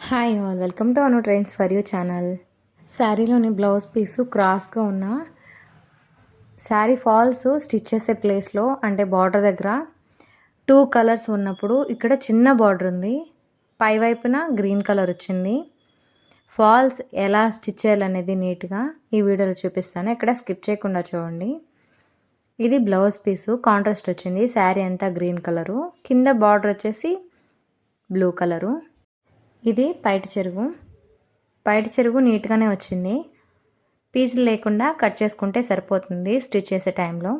Hi all, welcome to Anu trends for you channel. శారీలోని blouse piece క్రాస్గా ఉన్న sari falls stitch చేసే ప్లేస్లో అంటే బార్డర్ దగ్గర 2 కలర్స్ ఉన్నప్పుడు ఇక్కడ చిన్న బార్డర్ ఉంది, పై వైపున గ్రీన్ కలర్ వచ్చింది. ఫాల్స్ ఎలా స్టిచ్ చేయాలనేది నీట్గా ఈ వీడియోలో చూపిస్తాను, ఇక్కడ స్కిప్ చేయకుండా చూడండి. ఇది బ్లౌజ్ పీసు కాంట్రాస్ట్ వచ్చింది, శారీ అంతా గ్రీన్ కలరు, కింద బార్డర్ వచ్చేసి బ్లూ కలరు. ఇది పైట చెరుగు నీట్గానే వచ్చింది, పీసులు లేకుండా కట్ చేసుకుంటే సరిపోతుంది స్టిచ్ చేసే టైంలో.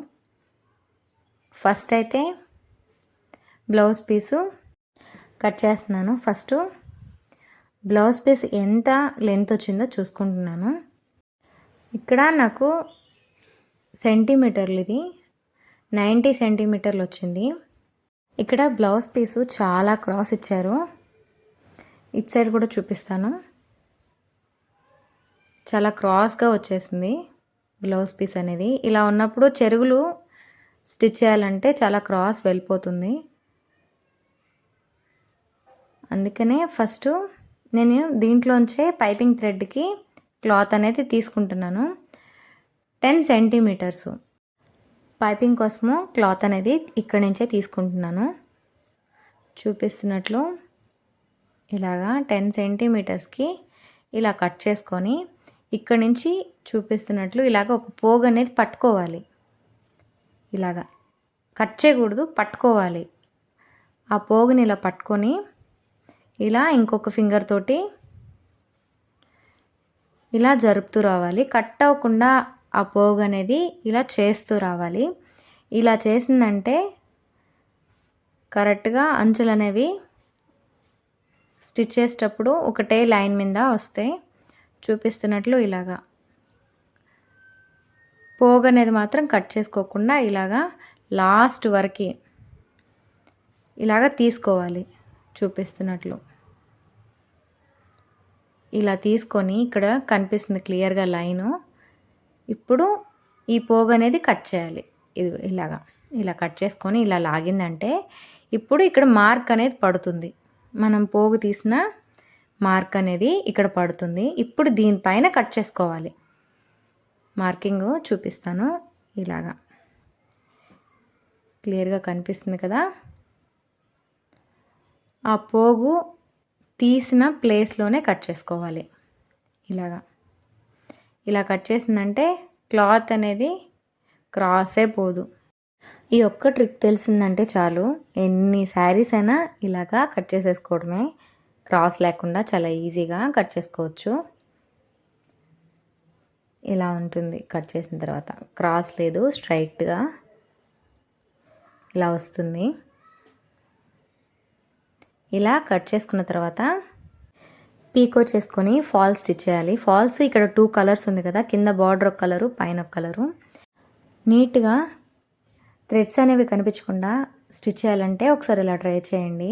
ఫస్ట్ అయితే బ్లౌజ్ పీసు కట్ చేస్తున్నాను. ఫస్ట్ బ్లౌజ్ పీస్ ఎంత లెంత్ వచ్చిందో చూసుకుంటున్నాను. ఇక్కడ నాకు సెంటీమీటర్లు, ఇది 90 సెంటీమీటర్లు వచ్చింది. ఇక్కడ బ్లౌజ్ పీసు చాలా క్రాస్ ఇచ్చారు, ఇటు సైడ్ కూడా చూపిస్తాను. చాలా క్రాస్గా వచ్చేసింది బ్లౌజ్ పీస్ అనేది. ఇలా ఉన్నప్పుడు చెరుగులు స్టిచ్ చేయాలంటే చాలా క్రాస్ వెళ్ళిపోతుంది. అందుకనే ఫస్ట్ నేను దీంట్లోంచే పైపింగ్ థ్రెడ్కి క్లాత్ అనేది తీసుకుంటున్నాను. 10 సెంటీమీటర్స్ పైపింగ్ కోసము క్లాత్ అనేది ఇక్కడి నుంచే తీసుకుంటున్నాను. చూపిస్తున్నట్లు ఇలాగా 10 సెంటీమీటర్స్కి ఇలా కట్ చేసుకొని ఇక్కడి నుంచి చూపిస్తున్నట్లు ఇలాగ ఒక పోగు అనేది పట్టుకోవాలి. ఇలాగా కట్ చేయకూడదు, పట్టుకోవాలి. ఆ పోగుని ఇలా పట్టుకొని ఇలా ఇంకొక ఫింగర్ తోటి ఇలా జరుపుతూ రావాలి. కట్ అవ్వకుండా ఆ పోగు అనేది ఇలా చేస్తూ రావాలి. ఇలా చేసిందంటే కరెక్ట్గా అంచులు అనేవి స్టిచ్ చేసేటప్పుడు ఒకటే లైన్ మీద వస్తాయి. చూపిస్తున్నట్లు ఇలాగా పోగు అనేది మాత్రం కట్ చేసుకోకుండా ఇలాగా లాస్ట్ వరకు ఇలాగా తీసుకోవాలి. చూపిస్తున్నట్లు ఇలా తీసుకొని ఇక్కడ కనిపిస్తుంది క్లియర్గా లైను. ఇప్పుడు ఈ పోగు అనేది కట్ చేయాలి. ఇది ఇలా కట్ చేసుకొని ఇలా లాగిందంటే ఇప్పుడు ఇక్కడ మార్క్ అనేది పడుతుంది. మనం పోగు తీసిన మార్క్ అనేది ఇక్కడ పడుతుంది. ఇప్పుడు దీనిపైన కట్ చేసుకోవాలి. మార్కింగ్ చూపిస్తాను, ఇలాగా క్లియర్గా కనిపిస్తుంది కదా. ఆ పోగు తీసిన ప్లేస్లోనే కట్ చేసుకోవాలి. ఇలా కట్ చేసిందంటే క్లాత్ అనేది క్రాసే పోదు. ఈ ఒక్క ట్రిక్ తెలిసిందంటే చాలు, ఎన్ని శారీస్ అయినా ఇలాగా కట్ చేసేసుకోవడమే. క్రాస్ లేకుండా చాలా ఈజీగా కట్ చేసుకోవచ్చు. ఇలా ఉంటుంది కట్ చేసిన తర్వాత, క్రాస్ లేదు, స్ట్రైట్గా ఇలా వస్తుంది. ఇలా కట్ చేసుకున్న తర్వాత పీకో చేసుకొని ఫాల్స్ స్టిచ్ చేయాలి. ఫాల్స్ ఇక్కడ 2 కలర్స్ ఉంది కదా, కింద బార్డర్ ఒక కలరు, పైన ఒక కలరు. నీట్గా థ్రెడ్స్ అనేవి కనిపించకుండా స్టిచ్ చేయాలంటే ఒకసారి ఇలా ట్రై చేయండి.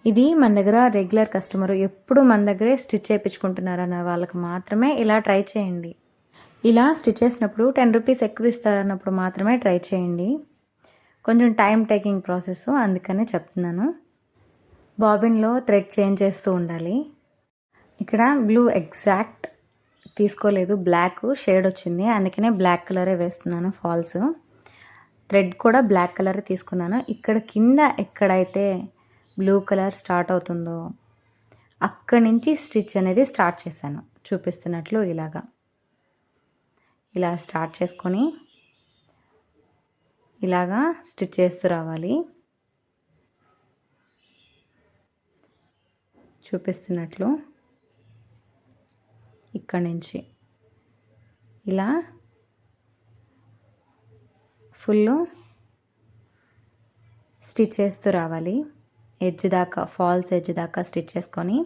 ఇది మన దగ్గర రెగ్యులర్ కస్టమర్, ఎప్పుడు మన దగ్గరే స్టిచ్ చేయించుకుంటున్నారన్న వాళ్ళకి మాత్రమే ఇలా ట్రై చేయండి. ఇలా స్టిచ్ చేసినప్పుడు 10 రూపీస్ ఎక్కువ ఇస్తారన్నప్పుడు మాత్రమే ట్రై చేయండి. కొంచెం టైం టేకింగ్ ప్రాసెస్, అందుకనే చెప్తున్నాను. బాబిన్లో థ్రెడ్ చేంజ్ చేస్తూ ఉండాలి. ఇక్కడ బ్లూ ఎగ్జాక్ట్ తీసుకోలేదు, బ్లాక్ షేడ్ వచ్చింది, అందుకనే బ్లాక్ కలరే వేస్తున్నాను. ఫాల్స్ థ్రెడ్ కూడా బ్లాక్ కలర్ తీసుకున్నాను. ఇక్కడ కింద ఎక్కడైతే బ్లూ కలర్ స్టార్ట్ అవుతుందో అక్కడి నుంచి స్టిచ్ అనేది స్టార్ట్ చేశాను. చూపిస్తున్నట్లు ఇలా స్టార్ట్ చేసుకొని ఇలాగా స్టిచ్ చేస్తూ రావాలి. చూపిస్తున్నట్లు ఇక్కడి నుంచి ఇలా ఫుల్ స్టిచ్ చేస్తూ రావాలి. ఎడ్జ్ దాకా, ఫాల్స్ ఎడ్జ్ దాకా స్టిచ్ చేసుకొని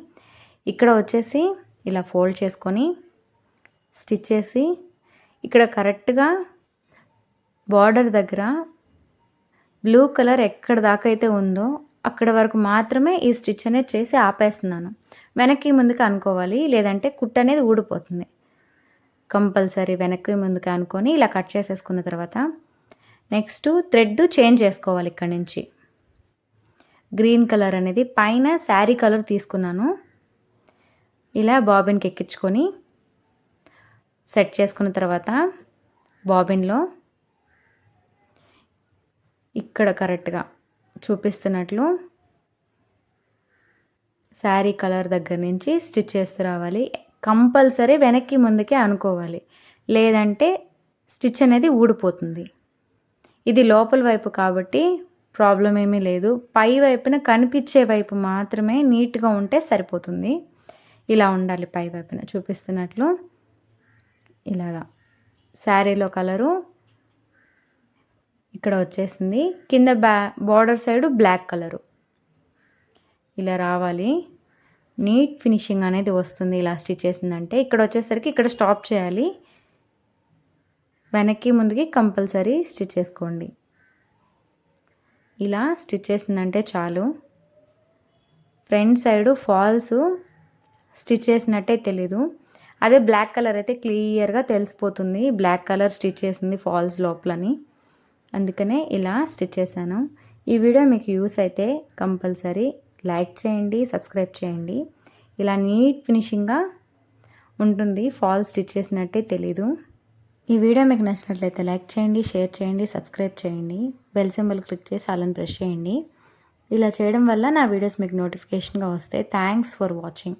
ఇక్కడ వచ్చేసి ఇలా ఫోల్డ్ చేసుకొని స్టిచ్ చేసి ఇక్కడ కరెక్ట్గా బార్డర్ దగ్గర బ్లూ కలర్ ఎక్కడ దాకా అయితే ఉందో అక్కడ వరకు మాత్రమే ఈ స్టిచ్ అనేది చేసి ఆపేస్తున్నాను. వెనక్కి ముందుకు అనుకోవాలి, లేదంటే కుట్టు అనేది ఊడిపోతుంది. కంపల్సరీ వెనక్కి ముందుకు అనుకొని ఇలా కట్ చేసేసుకున్న తర్వాత నెక్స్ట్ థ్రెడ్ చేంజ్ చేసుకోవాలి. ఇక్కడ నుంచి గ్రీన్ కలర్ అనేది పైన శారీ కలర్ తీసుకున్నాను, ఇలా బాబిన్కి ఎక్కించుకొని సెట్ చేసుకున్న తర్వాత బాబిన్లో ఇక్కడ కరెక్ట్గా చూపిస్తున్నట్లు శారీ కలర్ దగ్గర నుంచి స్టిచ్ చేస్తూ రావాలి. కంపల్సరీ వెనక్కి ముందుకే అనుకోవాలి, లేదంటే స్టిచ్ అనేది ఊడిపోతుంది. ఇది లోపల వైపు కాబట్టి ప్రాబ్లం ఏమీ లేదు. పై వైపున కనిపించే వైపు మాత్రమే నీట్గా ఉంటే సరిపోతుంది. ఇలా ఉండాలి. పై వైపున చూపిస్తున్నట్లు ఇలాగా శారీలో కలరు ఇక్కడ వచ్చేసింది. కింద బార్డర్ సైడు బ్లాక్ కలరు ఇలా రావాలి. నీట్ ఫినిషింగ్ అనేది వస్తుంది ఇలా స్టిచ్ చేసిందంటే. ఇక్కడ వచ్చేసరికి ఇక్కడ స్టాప్ చేయాలి. వెనక్కి ముందుకి కంపల్సరీ స్టిచ్ చేసుకోండి. ఇలా స్టిచ్ చేసిందంటే చాలు. ఫ్రంట్ సైడు ఫాల్స్ స్టిచ్ చేసినట్టే తెలీదు. అదే బ్లాక్ కలర్ అయితే క్లియర్గా తెలిసిపోతుంది బ్లాక్ కలర్ స్టిచ్ చేసింది ఫాల్స్ లోపలని. అందుకనే ఇలా స్టిచ్ చేశాను. ఈ వీడియో మీకు యూస్ అయితే కంపల్సరీ లైక్ చేయండి, సబ్స్క్రైబ్ చేయండి. ఇలా నీట్ ఫినిషింగ్గా ఉంటుంది. ఫాల్స్ స్టిచ్ చేసినట్టే తెలీదు. ఈ వీడియో మీకు నచ్చినట్లయితే లైక్ చేయండి, షేర్ చేయండి, సబ్స్క్రైబ్ చేయండి. బెల్ సింబల్ క్లిక్ చేసి అలాని ప్రెస్ చేయండి. ఇలా చేయడం వల్ల నా వీడియోస్ మీకు నోటిఫికేషన్గా వస్తాయి. Thanks for watching.